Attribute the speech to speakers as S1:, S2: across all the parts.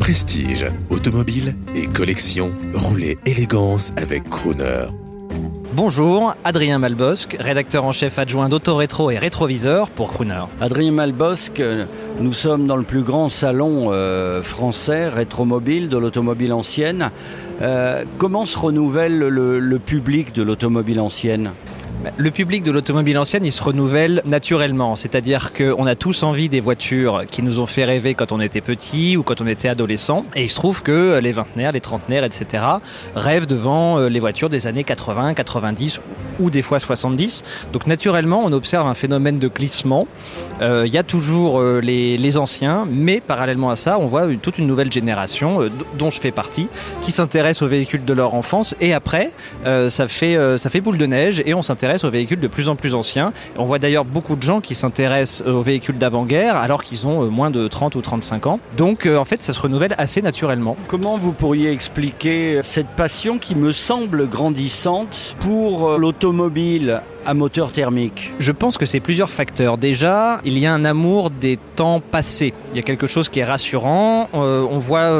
S1: Prestige, automobile et collection, roulez élégance avec Crooner.
S2: Bonjour, Adrien Malbosc, rédacteur en chef adjoint d'Auto-Rétro et Rétroviseur pour Crooner.
S3: Adrien Malbosc, nous sommes dans le plus grand salon français rétromobile de l'automobile ancienne. Comment se renouvelle le public de l'automobile ancienne ?
S2: Le public de l'automobile ancienne, il se renouvelle naturellement. C'est-à-dire qu'on a tous envie des voitures qui nous ont fait rêver quand on était petit ou quand on était adolescent. Et il se trouve que les vingtenaires, les trentenaires, etc. rêvent devant les voitures des années 80, 90 ou des fois 70. Donc naturellement, on observe un phénomène de glissement. Il y a toujours les anciens, mais parallèlement à ça, on voit toute une nouvelle génération, dont je fais partie, qui s'intéresse aux véhicules de leur enfance. Et après, ça fait boule de neige et on s'intéresse aux véhicules de plus en plus anciens. On voit d'ailleurs beaucoup de gens qui s'intéressent aux véhicules d'avant-guerre alors qu'ils ont moins de 30 ou 35 ans. Donc en fait, ça se renouvelle assez naturellement.
S3: Comment vous pourriez expliquer cette passion qui me semble grandissante pour l'automobile à moteur thermique ?
S2: Je pense que c'est plusieurs facteurs. Déjà, il y a un amour des temps passés. Il y a quelque chose qui est rassurant. On voit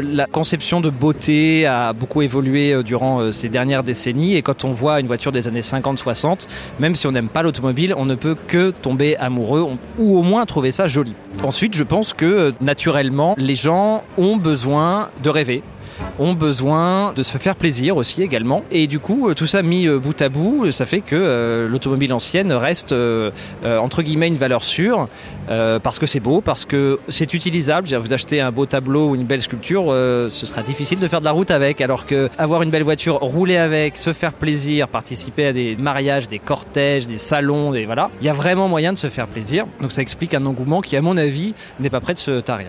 S2: la conception de beauté a beaucoup évolué durant ces dernières décennies. Et quand on voit une voiture des années 50-60, même si on n'aime pas l'automobile, on ne peut que tomber amoureux ou au moins trouver ça joli. Ensuite, je pense que naturellement, les gens ont besoin de rêver, ont besoin de se faire plaisir aussi également. Et du coup, tout ça mis bout à bout, ça fait que l'automobile ancienne reste entre guillemets une valeur sûre parce que c'est beau, parce que c'est utilisable. Vous achetez un beau tableau ou une belle sculpture, ce sera difficile de faire de la route avec, alors que avoir une belle voiture, rouler avec, se faire plaisir, participer à des mariages, des cortèges, des salons, voilà, il y a vraiment moyen de se faire plaisir. Donc ça explique un engouement qui, à mon avis, n'est pas prêt de se tarir.